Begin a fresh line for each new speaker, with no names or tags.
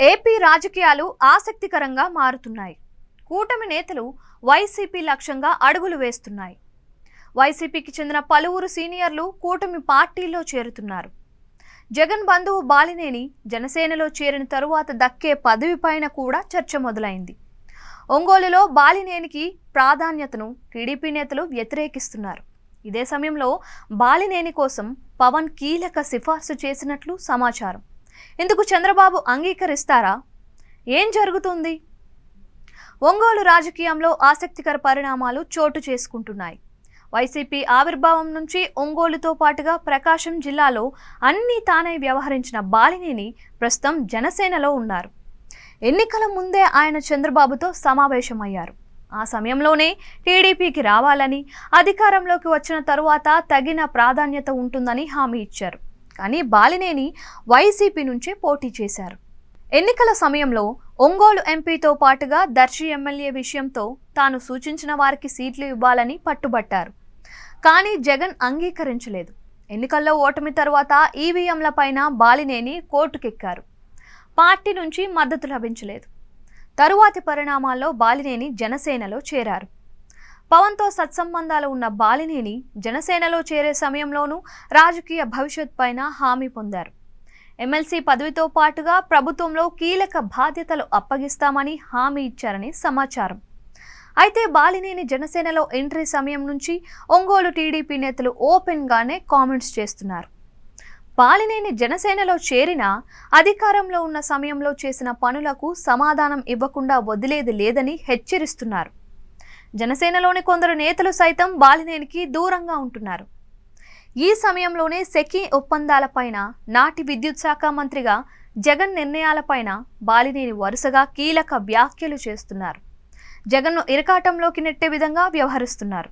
AP రాజకీయాలు ఆసక్తికరంగా మారుతున్నాయి. కూటమి నేతలు వైసీపీ లక్ష్యంగా అడుగులు వేస్తున్నాయి. వైసీపీకి చెందిన పలువురు సీనియర్లు కూటమి పార్టీల్లో చేరుతున్నారు. జగన్ బంధువు బాలినేని జనసేనలో చేరిన తరువాత దక్కే పదవిపైన కూడా చర్చ మొదలైంది. ఒంగోలులో బాలినేనికి ప్రాధాన్యతను టీడీపీ నేతలు వ్యతిరేకిస్తున్నారు. ఇదే సమయంలో బాలినేని కోసం పవన్ కీలక సిఫార్సు చేసినట్లు సమాచారం. ఇందుకు చంద్రబాబు అంగీకరిస్తారా? ఏం జరుగుతుంది? ఒంగోలు రాజకీయంలో ఆసక్తికర పరిణామాలు చోటు చేసుకుంటున్నాయి. వైసీపీ ఆవిర్భావం నుంచి ఒంగోలుతో పాటుగా ప్రకాశం జిల్లాలో అన్నీ తానే వ్యవహరించిన బాలినేని ప్రస్తుతం జనసేనలో ఉన్నారు. ఎన్నికల ముందే ఆయన చంద్రబాబుతో సమావేశమయ్యారు. ఆ సమయంలోనే టీడీపీకి రావాలని, అధికారంలోకి వచ్చిన తరువాత తగిన ప్రాధాన్యత ఉంటుందని హామీ ఇచ్చారు. కానీ బాలినేని వైసీపీ నుంచే పోటీ చేశారు. ఎన్నికల సమయంలో ఒంగోలు ఎంపీతో పాటుగా దర్శి ఎమ్మెల్యే విషయంతో తాను సూచించిన వారికి సీట్లు ఇవ్వాలని పట్టుబట్టారు. కానీ జగన్ అంగీకరించలేదు. ఎన్నికల్లో ఓటమి తర్వాత ఈవీఎంలపైన బాలినేని కోర్టుకెక్కారు. పార్టీ నుంచి మద్దతు లభించలేదు. తరువాతి పరిణామాల్లో బాలినేని జనసేనలో చేరారు. పవన్తో సత్సంబంధాలు ఉన్న బాలినేని జనసేనలో చేరే సమయంలోనూ రాజకీయ భవిష్యత్ పైన హామీ పొందారు. ఎమ్మెల్సీ పదవితో పాటుగా ప్రభుత్వంలో కీలక బాధ్యతలు అప్పగిస్తామని హామీ ఇచ్చారని సమాచారం. అయితే బాలినేని జనసేనలో ఎంట్రీ సమయం నుంచి ఒంగోలు టీడీపీ నేతలు ఓపెన్గానే కామెంట్స్ చేస్తున్నారు. బాలినేని జనసేనలో చేరినా అధికారంలో ఉన్న సమయంలో చేసిన పనులకు సమాధానం ఇవ్వకుండా వదిలేది లేదని హెచ్చరిస్తున్నారు. జనసేనలోని కొందరు నేతలు సైతం బాలినేనికి దూరంగా ఉంటున్నారు. ఈ సమయంలోనే సెకీ ఒప్పందాలపైన, నాటి విద్యుత్ శాఖ మంత్రిగా జగన్ నిర్ణయాలపైన బాలినేని వరుసగా కీలక వ్యాఖ్యలు చేస్తున్నారు. జగన్ను ఇరకాటంలోకి నెట్టే విధంగా వ్యవహరిస్తున్నారు.